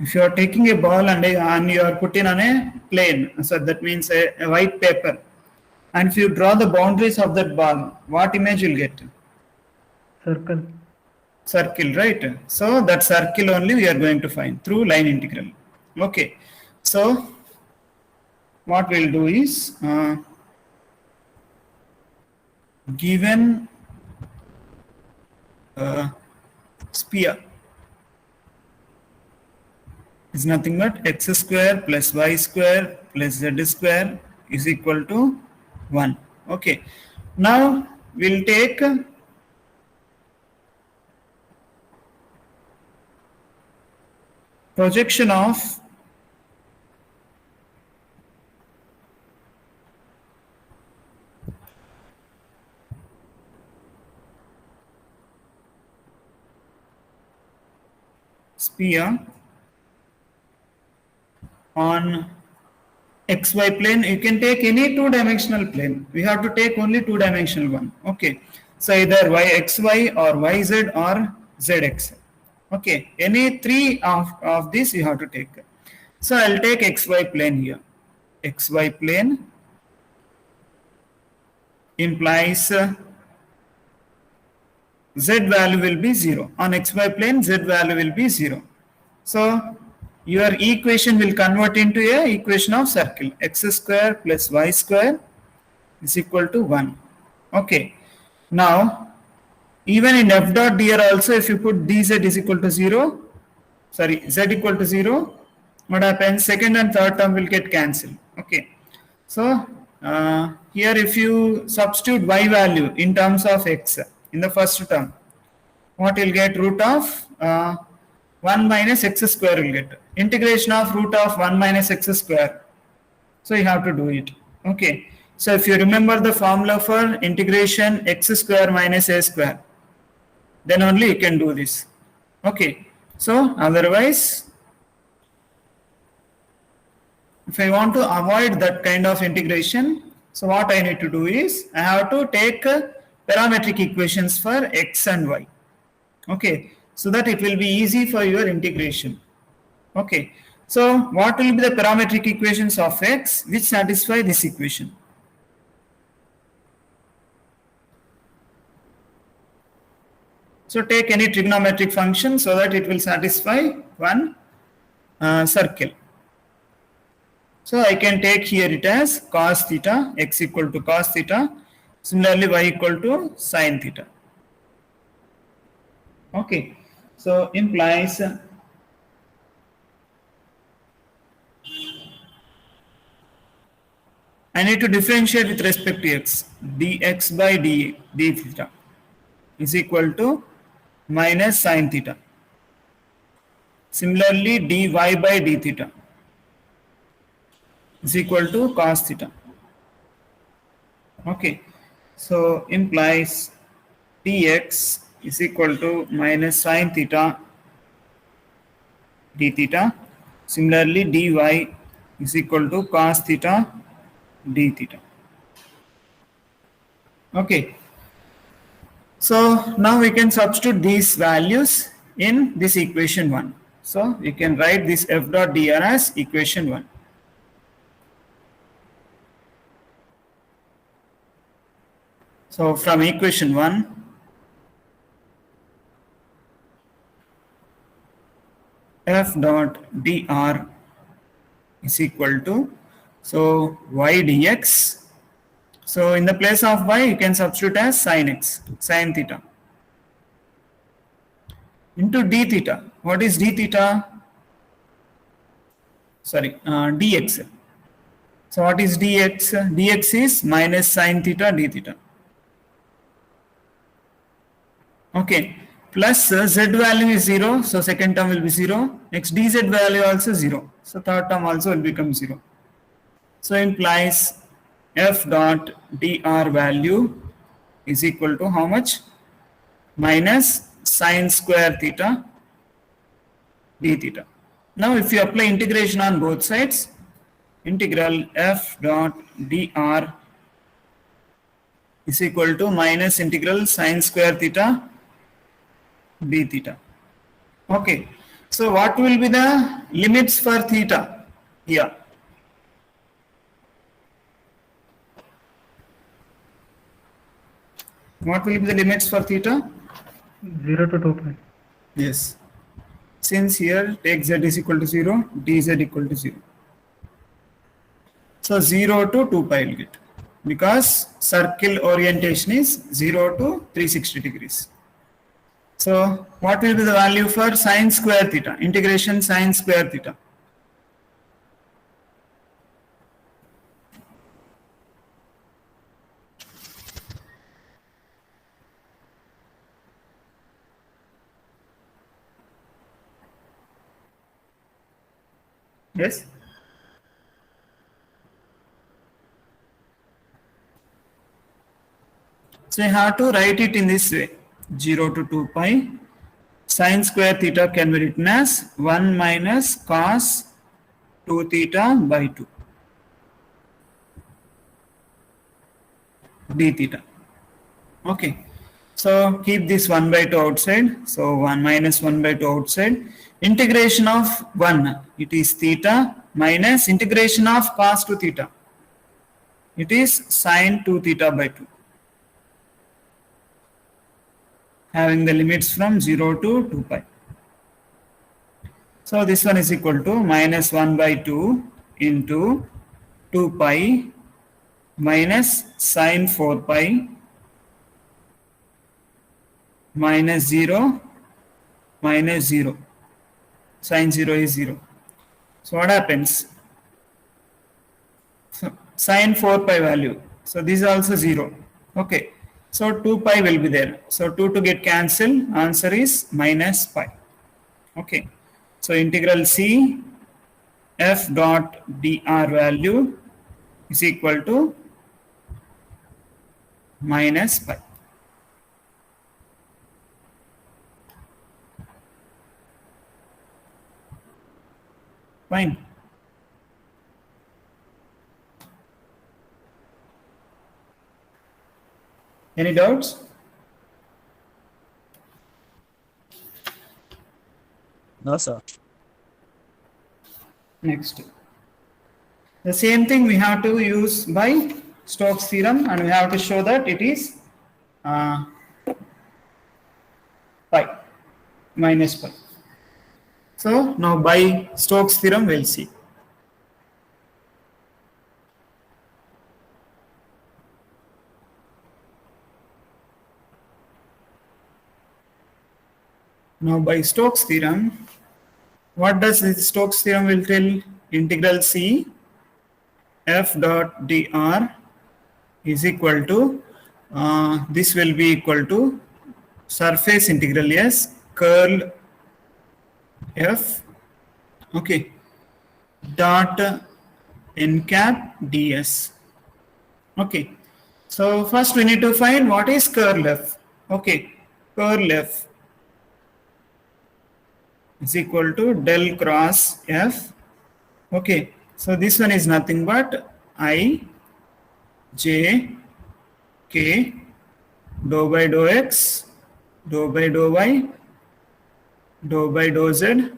If you are taking a ball and you are putting on a plane, so that means a white paper, and if you draw the boundaries of that ball, what image you'll get? Circle. Circle, right? So that circle only we are going to find through line integral. Okay, so what we'll do is given sphere is nothing but x square plus y square plus z square is equal to 1. Okay, now we'll take projection of sphere on xy plane. You can take any two-dimensional plane. We have to take only two-dimensional one. Okay, so either yxy or yz or zx. Okay, any three of these you have to take. So I'll take xy plane here. Xy plane implies z value will be 0. On xy plane, z value will be 0. So your equation will convert into a equation of circle. X square plus y square is equal to 1. Okay. Now, even in f dot dr also, if you put dz is equal to 0, sorry, z equal to 0, what happens? Second and third term will get cancelled. Okay. So, here if you substitute y value in terms of x in the first term, what you'll get? Root of 1 minus x square will get. Integration of root of 1 minus x square. So you have to do it. Okay. So if you remember the formula for integration x square minus a square, then only you can do this. Okay. So otherwise, if I want to avoid that kind of integration, so what I need to do is I have to take parametric equations for x and y. Okay. So that it will be easy for your integration. Okay. So what will be the parametric equations of x which satisfy this equation? So take any trigonometric function so that it will satisfy one circle. So I can take here it as cos theta, x equal to cos theta, similarly y equal to sin theta. Okay. So implies I need to differentiate with respect to x. Dx by d theta is equal to minus sin theta. Similarly, dy by d theta is equal to cos theta. Okay. So implies dx is equal to minus sin theta d theta. Similarly, dy is equal to cos theta d theta. Okay. So now we can substitute these values in this equation 1. So we can write this f dot dr as equation 1. So from equation 1, f dot dr is equal to, so y dx. So in the place of y, you can substitute as sin x, sin theta, into d theta. What is d theta? Sorry, dx. So what is dx? Dx is minus sin theta d theta. Okay, plus z value is 0, so second term will be 0. Next dz value also 0, so third term also will become 0. So implies f dot dr value is equal to how much? Minus sin square theta d theta. Now if you apply integration on both sides, integral f dot dr is equal to minus integral sin square theta d theta. Okay, So what will be the limits for theta here? What will be the limits for theta? 0 to 2 pi. Yes. Since here take z is equal to 0, dz equal to 0. So 0 to 2 pi will get, because circle orientation is 0 to 360 degrees. So what will be the value for sine square theta? Integration sine square theta. Yes? So you have to write it in this way. 0 to 2 pi. Sine square theta can be written as 1 minus cos 2 theta by 2 d theta. Okay. So keep this 1 by 2 outside. So 1 minus 1 by 2 outside. Integration of 1, it is theta, minus integration of cos 2 theta. It is sine 2 theta by 2. Having the limits from 0 to 2 pi. So this one is equal to minus 1 by 2 into 2 pi minus sine 4 pi minus 0 minus 0. Sine 0 is 0. So what happens? So sine 4 pi value. So this is also 0. Okay. So 2 pi will be there. So 2 to get cancelled. Answer is minus pi. Okay. So integral C f dot dr value is equal to minus pi. Fine. Any doubts? No, sir. Next. The same thing we have to use by Stoke's theorem, and we have to show that it is pi, minus pi. So now by Stoke's theorem we'll see. Now by Stoke's theorem, what does this Stoke's theorem will tell? Integral C f dot dr is equal to, this will be equal to surface integral s curl f, okay, dot n cap ds. Okay, so first we need to find what is curl f. Okay, curl f is equal to del cross f. Okay, so this one is nothing but I j k dou by dou x dou by dou y dou by dou z.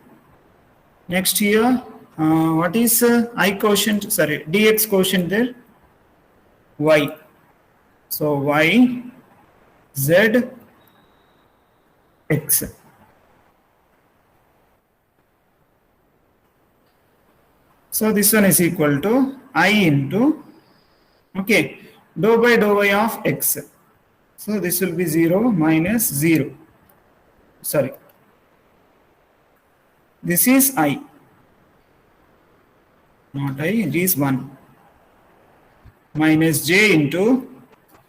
Next here, what is I quotient, sorry, dx quotient there? Y. So y, z, x. So this one is equal to I into, okay, dou by dou y of x. So this will be 0 minus 0. Sorry. This is I. Not I, it is 1. Minus j into,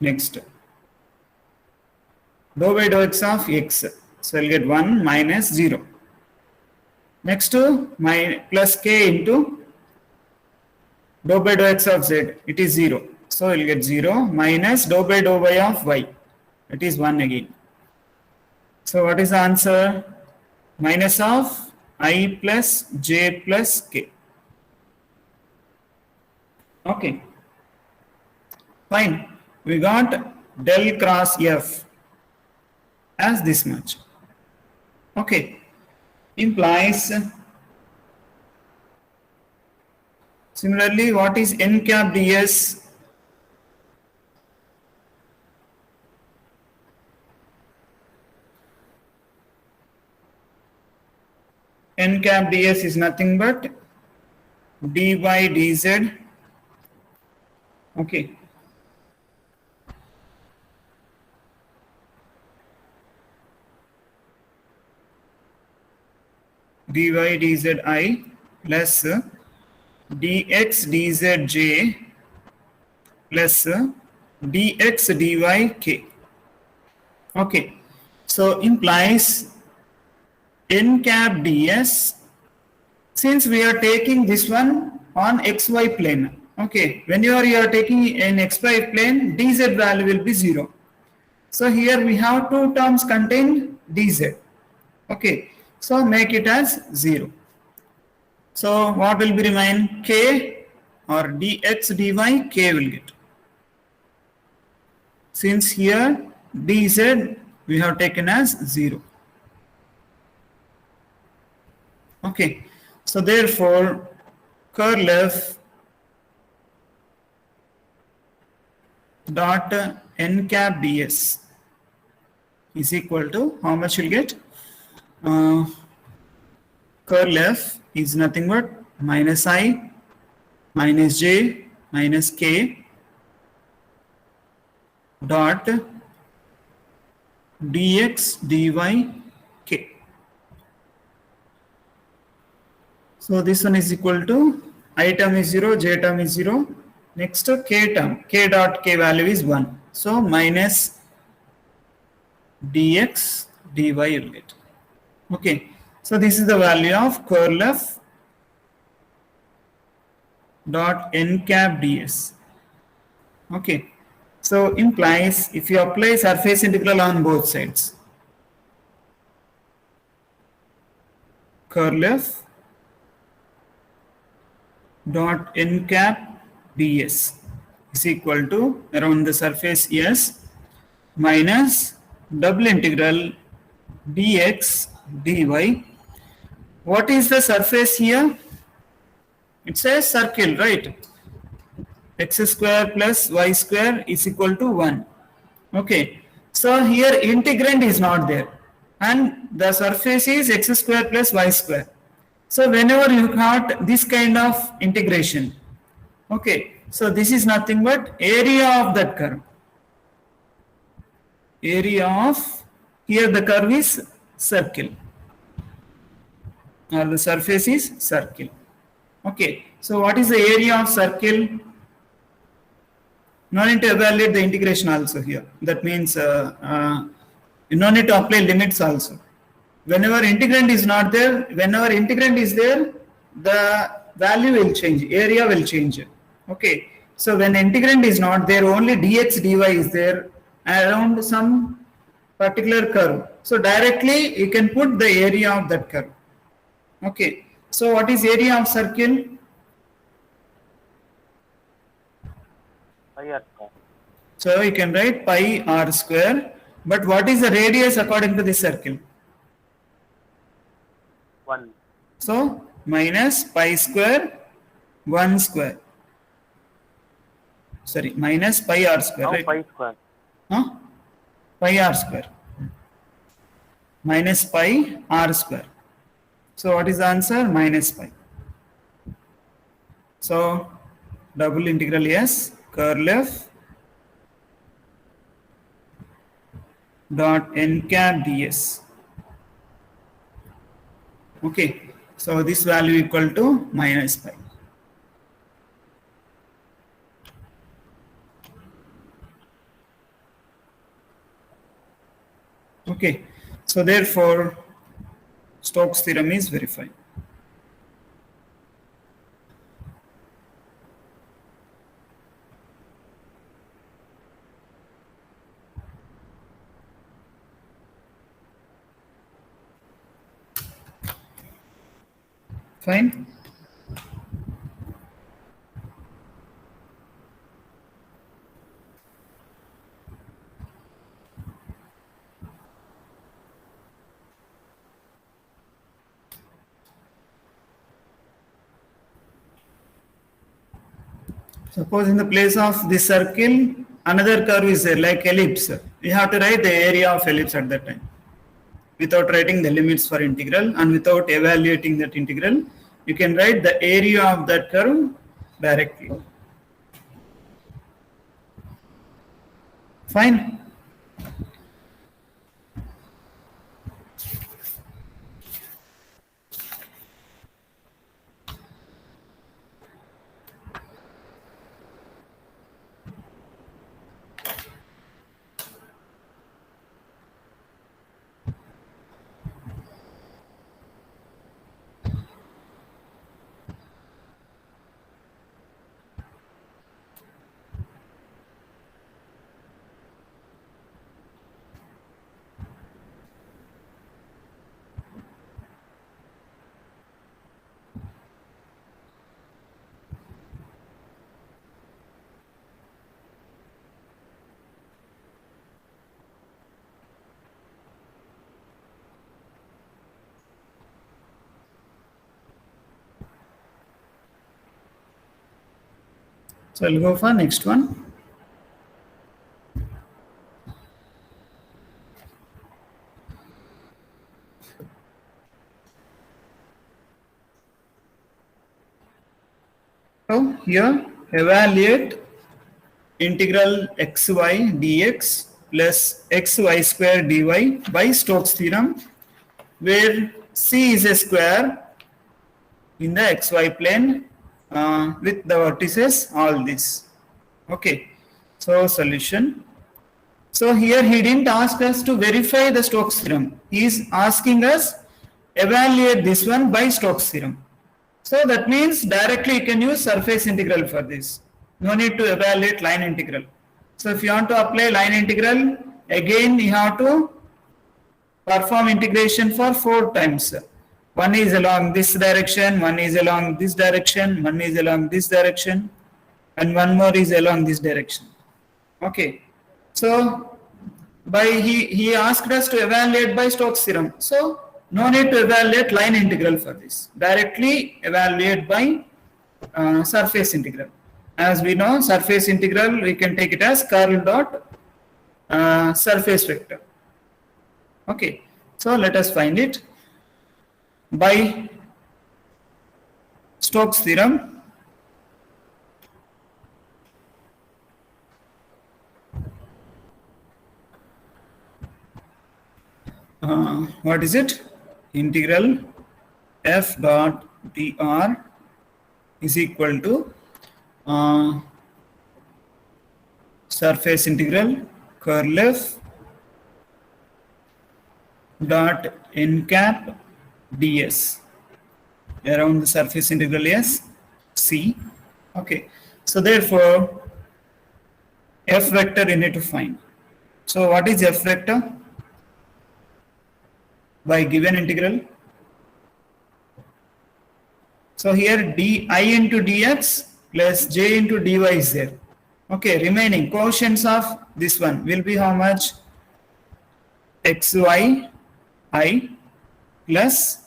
next, dou by dou x of x. So I'll get 1 minus 0. Next to my plus k into dou by dou x of z, it is 0. So we'll get 0 minus dou by dou y of y, it is 1 again. So what is the answer? Minus of I plus j plus k. Okay. Fine. We got del cross f as this much. Okay. implies, similarly, what is n cap ds? N cap ds is nothing but dy dz. Okay. Dy dz I plus dx dzj plus dx dy k. Okay. So implies n cap ds, since we are taking this one on xy plane. Okay. Whenever you are taking an xy plane, dz value will be 0. So here we have two terms contain dz. Okay. So make it as 0. So what will be remain? K or dx dy, k will get. Since here dz we have taken as 0. Okay. So therefore curl f dot n cap ds is equal to how much you'll get? Curl f is nothing but minus I minus j minus k dot dx dy k. So this one is equal to I term is 0, j term is 0. Next k term, k dot k value is 1. So minus dx dy will get. Okay. So this is the value of curl f dot n cap ds. Okay. So implies if you apply surface integral on both sides, curl f dot n cap ds is equal to around the surface S minus double integral dx dy. What is the surface here? It's a circle, right? X square plus y square is equal to 1. Okay. So here integrand is not there and the surface is x square plus y square. So whenever you got this kind of integration, okay, so this is nothing but area of that curve. Area of, here the curve is circle or the surface is circle. Okay, so what is the area of circle? No need to evaluate the integration also here. That means you no need to apply limits also. Whenever integrand is not there, whenever integrand is there, the value will change, area will change. Okay, so when integrand is not there, only dx dy is there around some particular curve. So directly you can put the area of that curve. Okay, so what is area of circle? Pi r square. So you can write pi r square, but what is the radius according to this circle? 1. So minus pi square 1 square. Sorry, minus pi r square, Now right? pi square. Huh? Pi r square. Minus pi r square. So what is the answer? Minus pi. So double integral S curl f dot n cap ds. Okay, so this value equal to minus pi. Okay, so therefore Stoke's theorem is verified. Fine. Suppose in the place of this circle, another curve is there, like ellipse. We have to write the area of ellipse at that time. Without writing the limits for integral and without evaluating that integral, you can write the area of that curve directly. Fine. So I'll go for next one. So here evaluate integral xy dx plus xy square dy by Stoke's theorem, where C is a square in the xy plane with the vertices all this. Okay, so solution. So here he didn't ask us to verify the Stoke's theorem. He is asking us evaluate this one by Stoke's theorem. So that means directly you can use surface integral for this. No need to evaluate line integral. So if you want to apply line integral, again you have to perform integration for 4 times. One is along this direction, one is along this direction, one is along this direction, and one more is along this direction. Okay. So by he asked us to evaluate by Stoke's theorem. So no need to evaluate line integral for this. Directly evaluate by surface integral. As we know, surface integral we can take it as curl dot surface vector. Okay. So let us find it by Stoke's theorem. What is it? Integral f dot dr is equal to surface integral curl f dot n cap ds around the surface integral is c. Okay, so therefore f vector you need to find. So what is f vector? By given integral. So here di into dx plus j into dy is there. Okay, remaining quotients of this one will be how much? xy I plus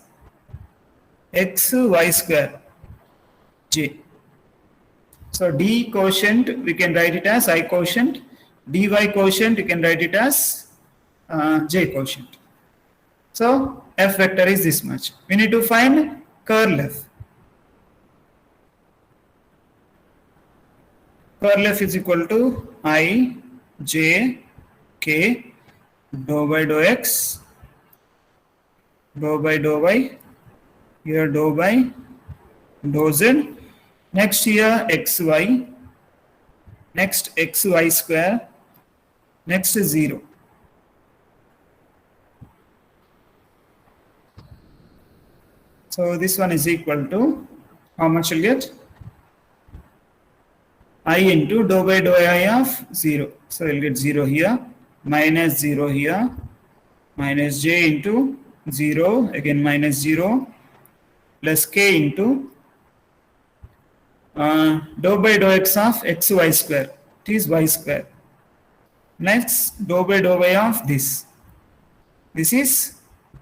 xy square j. So d quotient we can write it as I quotient, dy quotient you can write it as j quotient. So f vector is this much. We need to find curl f. Curl f is equal to I j k dou by dou x dou by dou y, here dou by dou z, next here xy, next xy square, next is 0. So this one is equal to how much you'll get? I into dou by dou I of 0. So you'll get 0 here, minus 0 here, minus j into 0, again minus 0, plus k into dou by dou x of xy square. It is y square. Next, dou by dou y of this. This is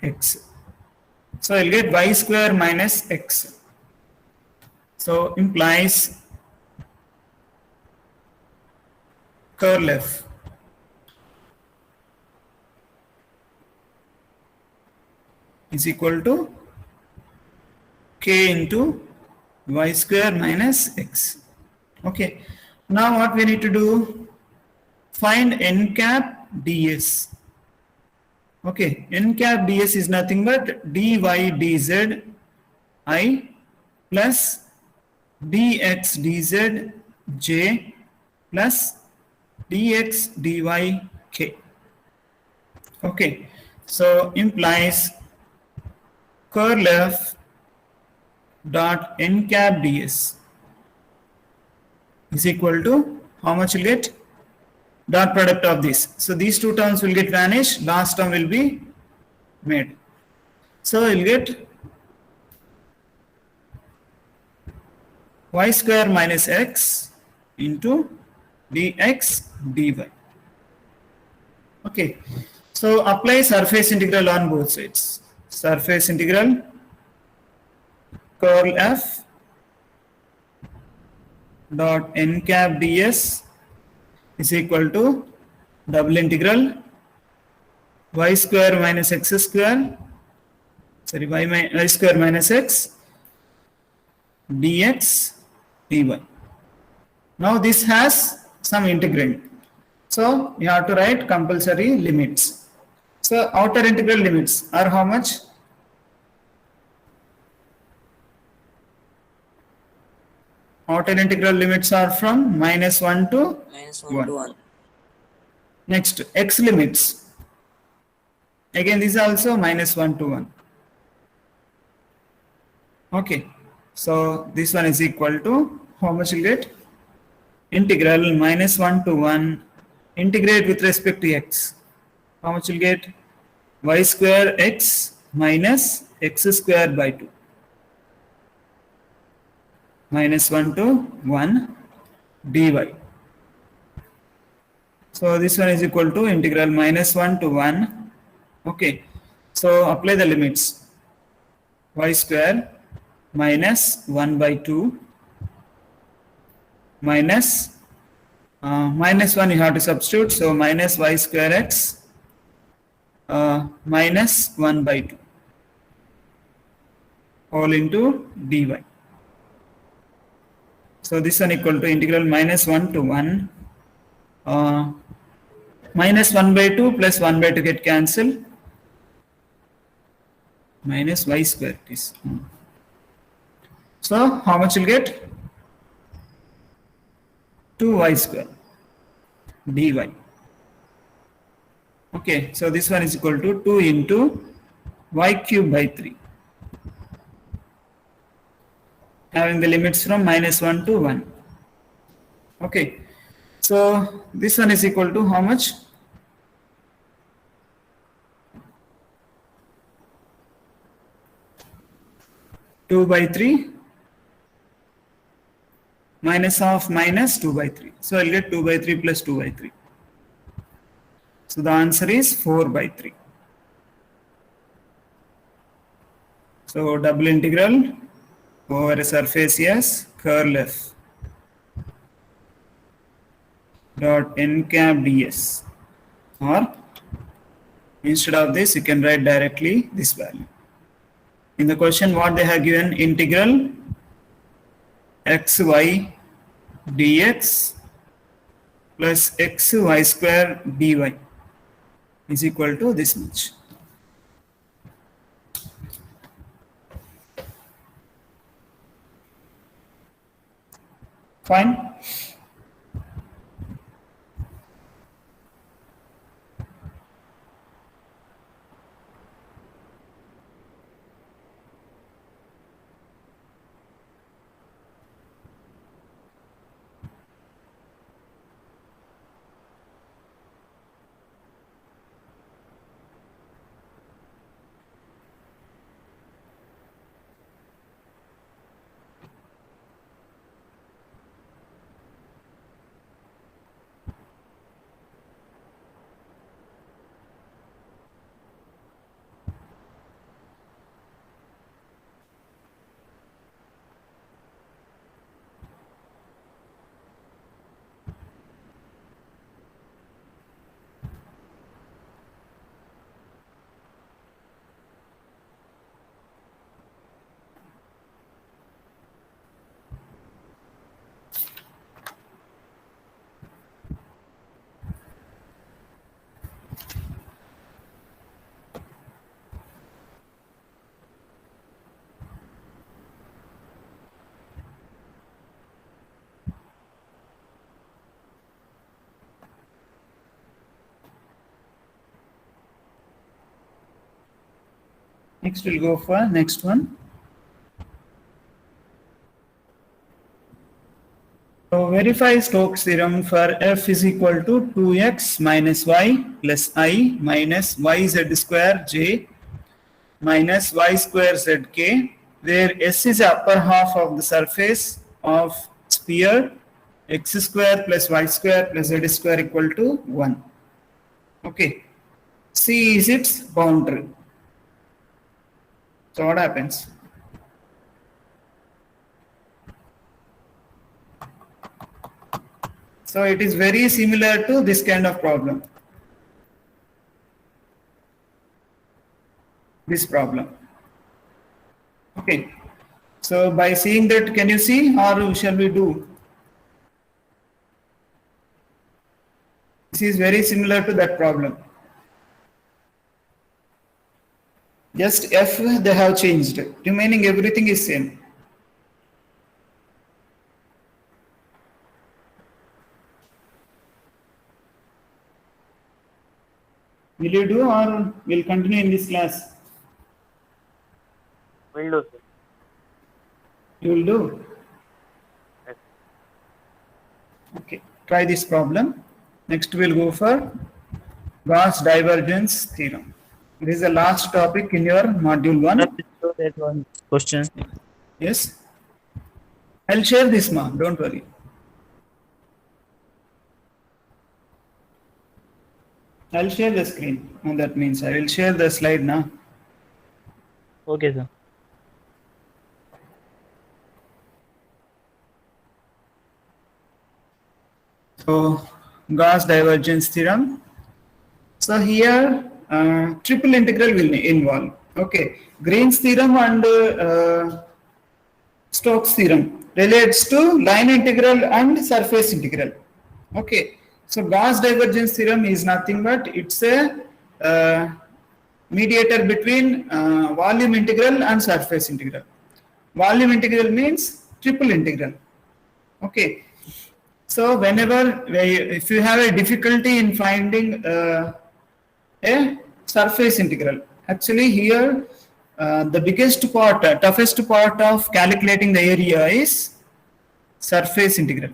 x. So I'll get y square minus x. So implies curl f is equal to k into y square minus x. Okay. Now what we need to do? Find n cap ds. Okay. N cap ds is nothing but dy dz I plus dx dz j plus dx dy k. Okay. So implies curl f dot n cap ds is equal to how much will get? Dot product of this. So these two terms will get vanished, last term will be made. So you'll get y square minus x into dx dy. Okay. So apply surface integral on both sides. Surface integral curl f dot n cap ds is equal to double integral y square minus x square, sorry, y square minus x dx dy. Now this has some integrand. So you have to write compulsory limits. So outer integral limits are how much? Outer integral limits are from minus 1 to minus 1 to 1. Next, x limits. Again, this is also minus 1 to 1. Okay. So this one is equal to how much you get? Integral minus 1 to 1. Integrate with respect to x. How much you'll get? Y square x minus x square by 2. Minus 1 to 1 dy. So this one is equal to integral minus 1 to 1. Okay. So apply the limits. Y square minus 1 by 2 minus minus 1 you have to substitute. So minus y square x minus 1 by 2 all into dy. So this one equal to integral minus 1 to 1 minus 1 by 2 plus 1 by 2 get cancelled, minus y square it is. So how much you'll get? 2y square dy. Okay, so this one is equal to 2 into y cube by 3. Having the limits from minus 1 to 1. Okay, so this one is equal to how much? Two by 3 minus of minus 2 by 3. So I'll get 2 by 3 plus 2 by 3. So the answer is 4 by 3. So double integral over a surface S curl f dot n cap ds, or instead of this you can write directly this value. In the question what they have given, integral xy dx plus xy square dy is equal to this much. Fine. Next we'll go for next one. So verify Stoke's theorem for f is equal to 2x minus y plus I minus yz square j minus y square zk, where s is the upper half of the surface of sphere x square plus y square plus z square equal to 1. Okay. C is its boundary. So what happens? So it is very similar to this kind of problem. This problem. Okay. So by seeing that, can you see or shall we do? This is very similar to that problem. Just f they have changed. Remaining everything is same. Will you do or will continue in this class? Will do, sir. You will do? Yes. Okay. Try this problem. Next we'll go for Gauss divergence theorem. This is the last topic in your module 1. So that one question. Yes? I'll share this ma, don't worry. I'll share the screen. And that means I will share the slide now. Okay, sir. So Gauss divergence theorem. So here triple integral will involve. Okay, Green's theorem and Stokes theorem relates to line integral and surface integral. Okay, so Gauss divergence theorem is nothing but it's a mediator between volume integral and surface integral. Volume integral means triple integral. Okay, so whenever if you have a difficulty in finding a surface integral, actually here the biggest part, toughest part of calculating the area is surface integral.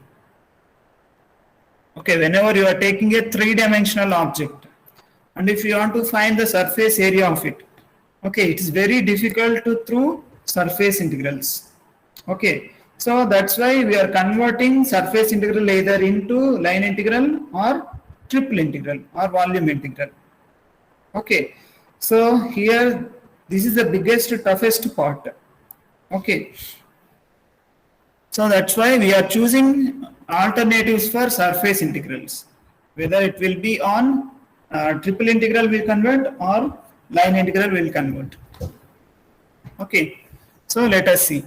Okay, whenever you are taking a three-dimensional object and if you want to find the surface area of it, okay, it is very difficult to through surface integrals. Okay, so that's why we are converting surface integral either into line integral or triple integral or volume integral. Okay, so here this is the biggest toughest part. Okay, so that's why we are choosing alternatives for surface integrals, whether it will be on triple integral will convert or line integral will convert. Okay, so let us see.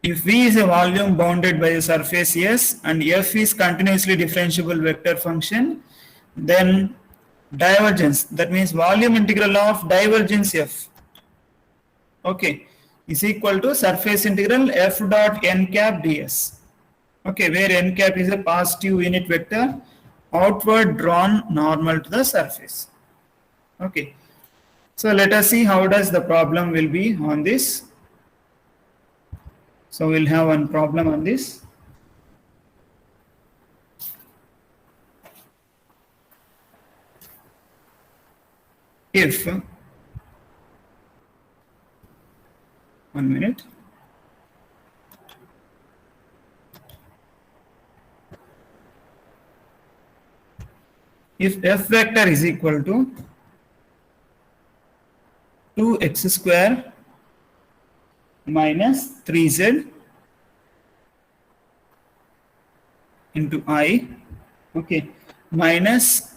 If V is a volume bounded by a surface S and F is continuously differentiable vector function, then divergence, that means volume integral of divergence F, okay, is equal to surface integral F dot n cap ds. Okay, where n cap is a positive unit vector outward drawn normal to the surface. Okay, so let us see how does the problem will be on this. So we'll have one problem on this. If 1 minute. If f vector is equal to 2x square minus 3z into I, okay, minus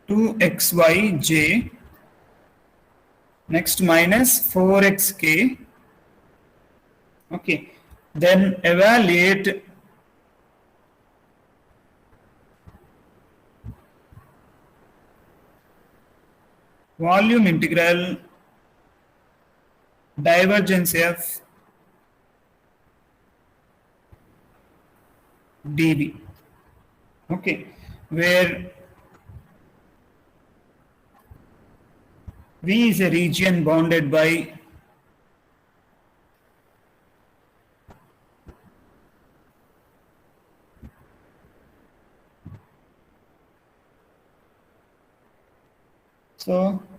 2xyj, next minus 4xk, okay, then evaluate volume integral divergence F dV, okay, where V is a region bounded by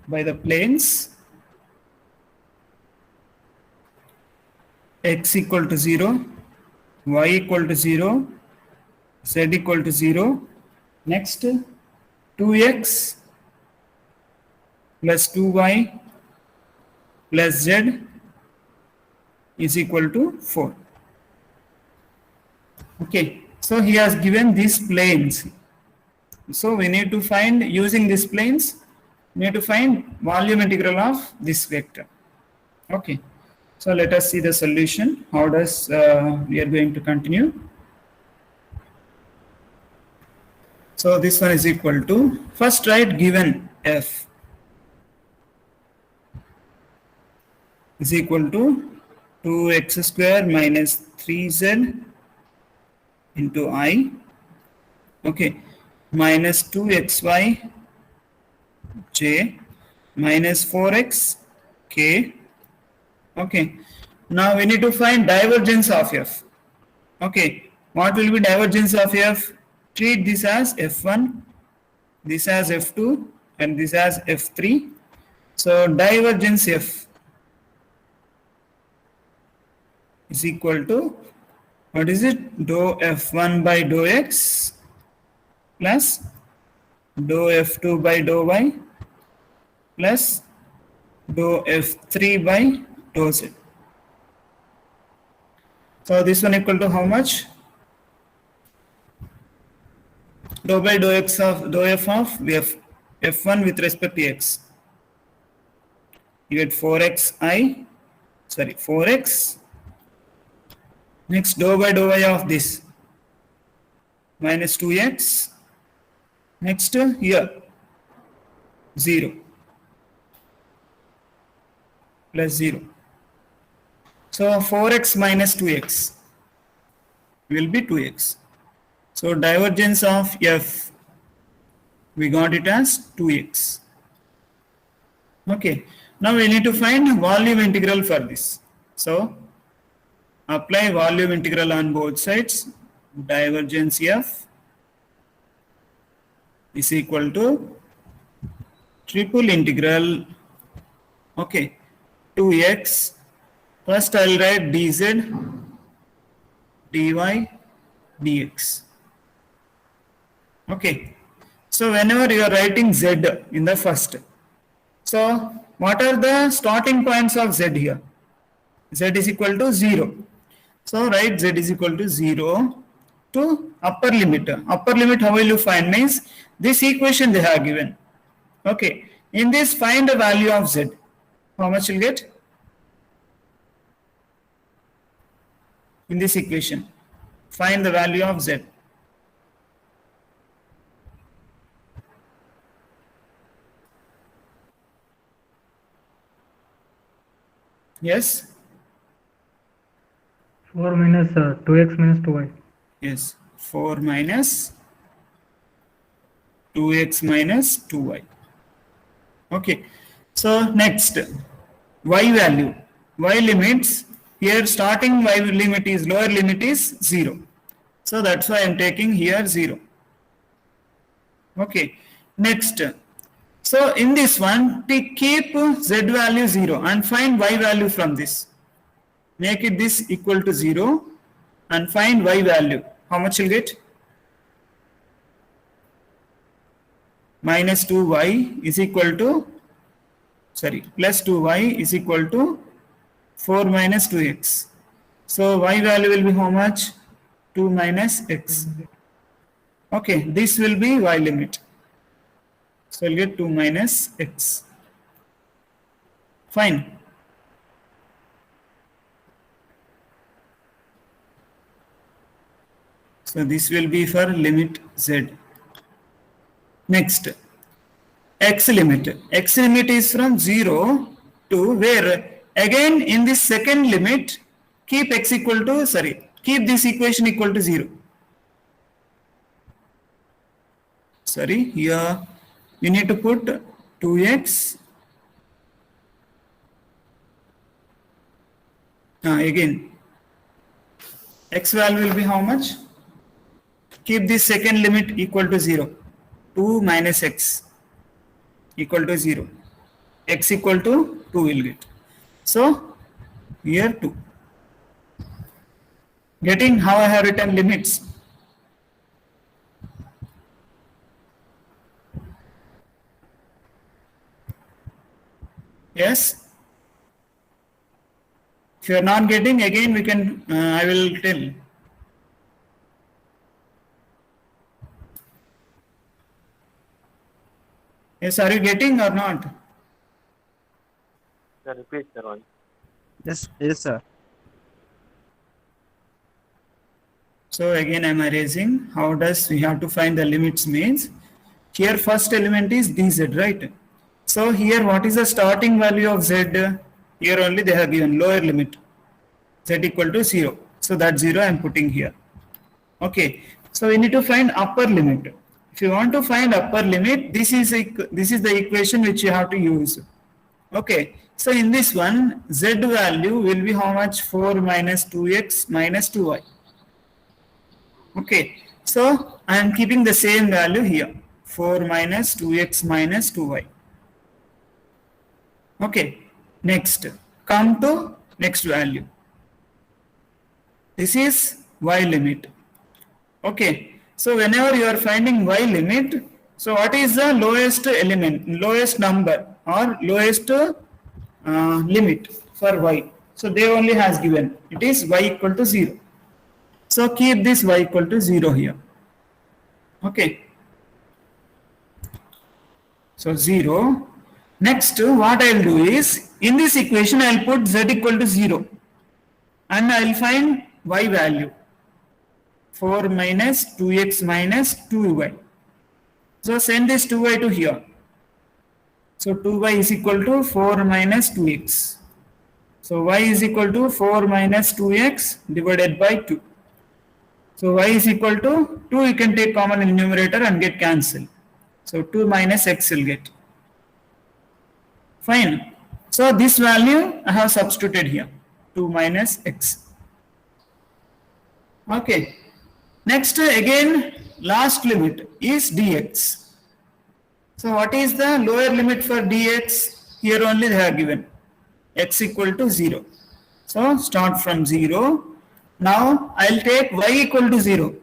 by the planes x equal to 0, y equal to 0, z equal to 0. Next, 2x plus 2y plus z is equal to 4. Okay, so he has given these planes. So we need to find, using these planes, we need to find volume integral of this vector. Okay, so let us see the solution. How does we are going to continue? So this one is equal to, first write given f is equal to 2x square minus 3z into I, okay, minus 2xy j minus 4x k. Okay, now we need to find divergence of f. Okay, what will be divergence of f? Treat this as f1, this as f2, and this as f3. So divergence f is equal to, what is it? Dou f1 by dou x plus dou f2 by dou y plus dou f3 by dou z. So this one equal to how much? Dou by dou x of dou f of f1 with respect to x. You get 4x. Next, dou by dou y of this minus 2x. Next, here 0 plus 0. So 4x minus 2x will be 2x. So divergence of f, we got it as 2x. Okay, now we need to find volume integral for this. So apply volume integral on both sides. Divergence f is equal to triple integral, okay, 2x. First I will write dz, dy, dx. Okay, so whenever you are writing z in the first, so what are the starting points of z here? Z is equal to 0. So write z is equal to 0 to upper limit. Upper limit, how will you find? Means this equation they have given. Okay, in this find the value of z. How much you'll get? In this equation, find the value of z. Yes? 4 minus 2x minus 2y. Yes, 4 minus 2x minus 2y. Okay, so next, y value. Y limits, here starting y limit is, lower limit is 0. So that's why I am taking here 0. Okay, next. So in this one, keep z value 0 and find y value from this. Make it this equal to 0 and find y value. How much you'll get? Minus 2y is equal to, plus 2y is equal to 4 minus 2x. So y value will be how much? 2 minus x. Okay, this will be y limit. So we'll get 2 minus x. Fine. So this will be for limit z. Next, x limit. X limit is from 0 to where? Again in this second limit, keep x equal to, keep this equation equal to 0. Here you need to put 2x Again, x value will be how much? Keep this second limit equal to 0. 2 minus x equal to 0. X equal to 2 will get. So, here 2. Getting how I have written limits? Yes? If you are not getting, again we can, I will tell. Yes, are you getting or not? Sir, repeat, sir. Once. Yes, sir. So again I am erasing. How does we have to find the limits means? Here first element is dz, right? So here what is the starting value of z? Here only they have given lower limit. Z equal to 0. So that 0 I am putting here. Okay. So we need to find upper limit. If you want to find upper limit, this is the equation which you have to use. Okay. So in this one, z value will be how much? 4 minus 2x minus 2y. Okay. So I am keeping the same value here. 4 minus 2x minus 2y. Okay. Next. Come to next value. This is y limit. Okay. So whenever you are finding y limit, so what is the lowest element, lowest number or lowest limit for y? So they only has given. It is y equal to 0. So keep this y equal to 0 here. Okay. So 0. Next, what I will do is, in this equation I will put z equal to 0. And I will find y value. 4 minus 2x minus 2y. So send this 2y to here. So 2y is equal to 4 minus 2x. So y is equal to 4 minus 2x divided by 2. So y is equal to 2, you can take common in numerator and get cancelled. So 2 minus x will get. Fine. So this value I have substituted here. 2 minus x. Okay. Next again last limit is dx. So what is the lower limit for dx? Here only they have given x equal to 0. So start from 0. Now I will take y equal to 0.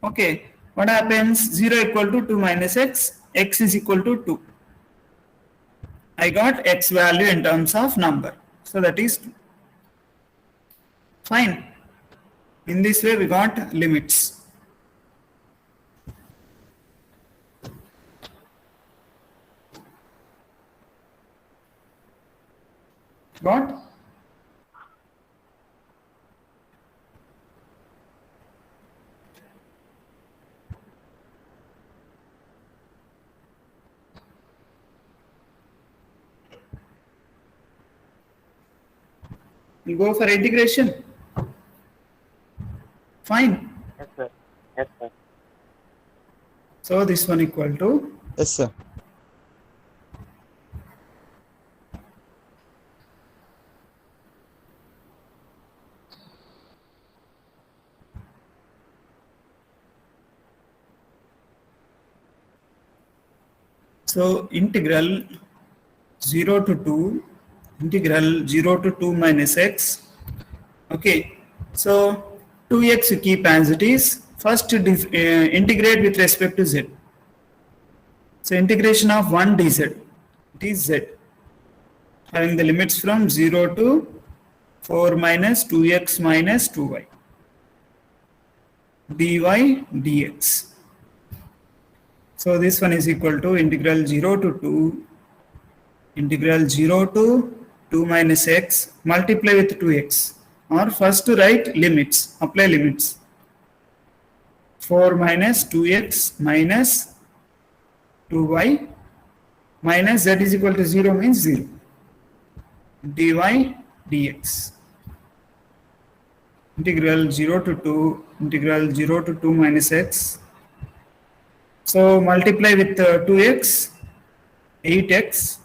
Okay. What happens? 0 equal to 2 minus x. X is equal to 2. I got x value in terms of number. So that is 2. Fine. In this way we got limits. Got? You go for integration. Fine. Yes, sir. Yes, sir. So this one equal to Yes, sir. so integral 0 to 2 integral 0 to 2 minus x. Okay. So 2x you keep as it is. First integrate with respect to z. So integration of 1 dz, it is z, having the limits from 0 to 4 minus 2x minus 2y, dy dx. So this one is equal to integral 0 to 2, integral 0 to 2 minus x, multiply with 2x, or first to write limits, apply limits. 4 minus 2x minus 2y minus z is equal to 0 means 0. dy dx. Integral 0 to 2, integral 0 to 2 minus x. So multiply with 2x, 8x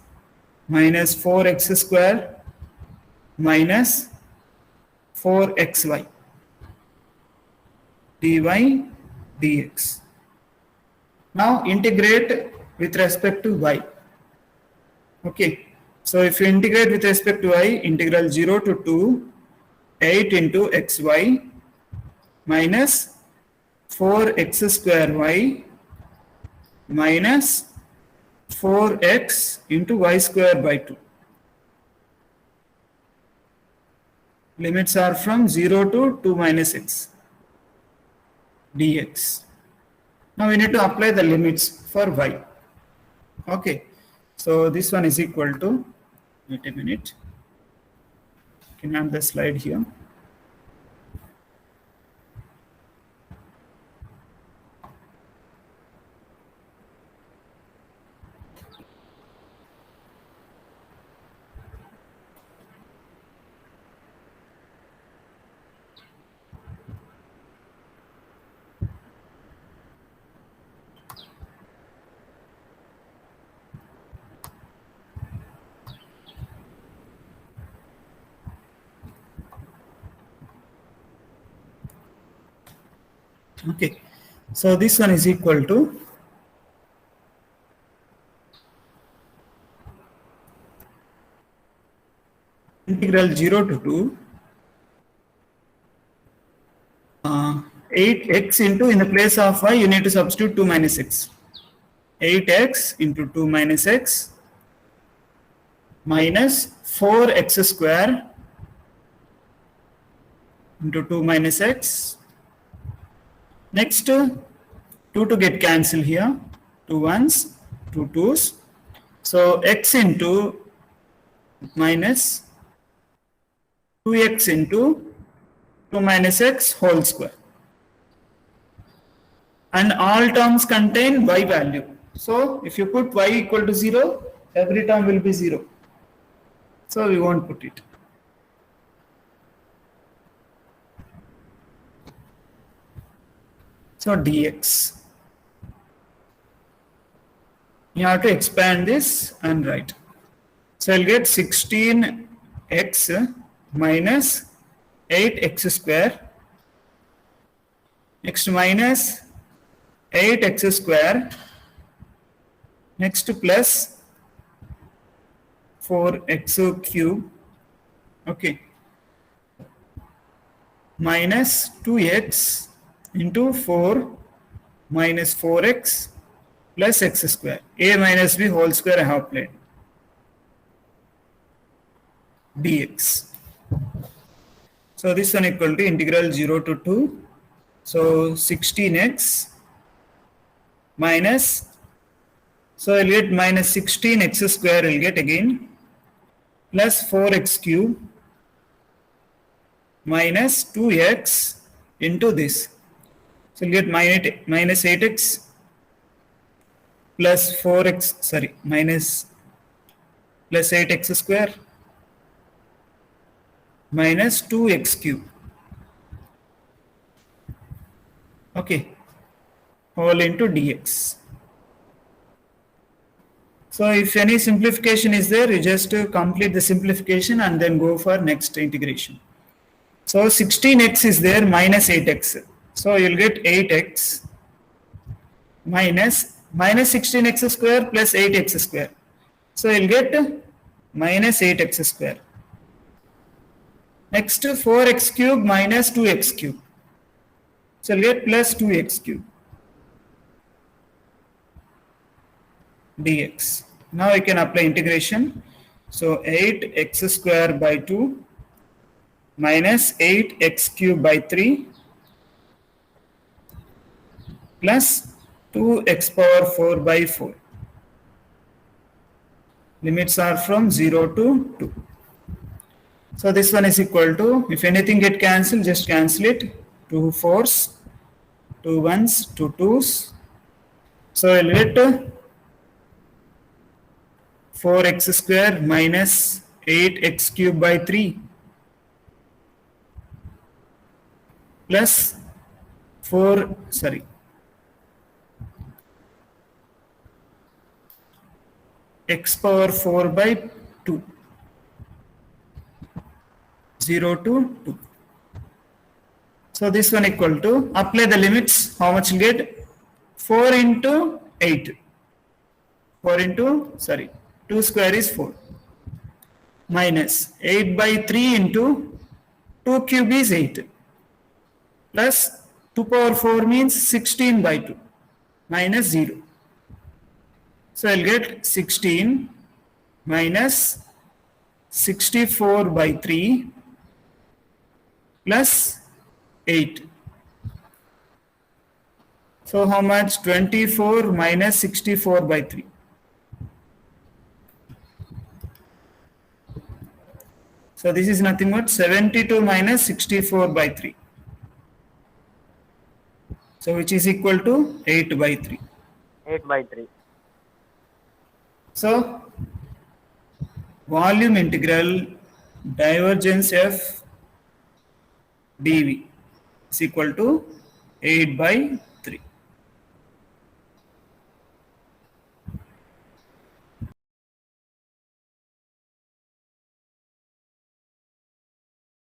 minus 4x square minus 4xy dy dx. Now integrate with respect to y. Okay, so if you integrate with respect to y, integral 0 to 2 8 into xy minus 4x square y minus 4x into y square by 2. Limits are from 0 to 2 minus x dx. Now we need to apply the limits for y. Okay, so this one is equal to, wait a minute, can have the slide here. Okay, so this one is equal to integral 0 to 2 8x into, in the place of y you need to substitute 2 minus x, 8x into 2 minus x minus 4x square into 2 minus x. Next 2 to get cancelled here, 2 ones, 2 twos, so x into minus 2x into 2 minus x whole square, and all terms contain y value. So if you put y equal to 0, every term will be 0, so we won't put it. So dx, you have to expand this and write. So I'll get 16x minus 8x square, next minus 8x square, next plus 4x cube, okay, minus 2x into 4 minus 4x plus x square, a minus b whole square I have applied, dx. So this one equal to integral 0 to 2, so 16x minus, so I'll get minus 16x square I'll get again, plus 4x cube minus 2x into this, so I'll get minus 8x plus 4x, sorry, minus plus 8x square minus 2x cube, okay, whole into dx. So if any simplification is there, you just complete the simplification and then go for next integration. So 16x is there minus 8x, so you'll get 8x minus 16x square plus 8x square, so you'll get minus 8x square. Next 4x cube minus 2x cube, so you'll get plus 2x cube dx. Now we can apply integration. So 8x square by 2 minus 8x cube by 3 plus 2x power 4 by 4. Limits are from 0 to 2. So this one is equal to, if anything get cancelled, just cancel it. 2 4s, 2 1s, 2 2s. So I'll get 4x square minus 8x cube by 3 plus 4, sorry, x power 4 by 2, 0 to 2. So this one equal to, apply the limits, how much you get? 4 into 8. 4 into, sorry, 2 square is 4. Minus 8 by 3 into 2 cube is 8. Plus 2 power 4 means 16 by 2. Minus 0. So I'll get 16 minus 64 by 3 plus 8. So how much? 24 minus 64 by 3. So this is nothing but 72 minus 64 by 3. So which is equal to 8 by 3. 8 by 3. So volume integral divergence f dv is equal to 8 by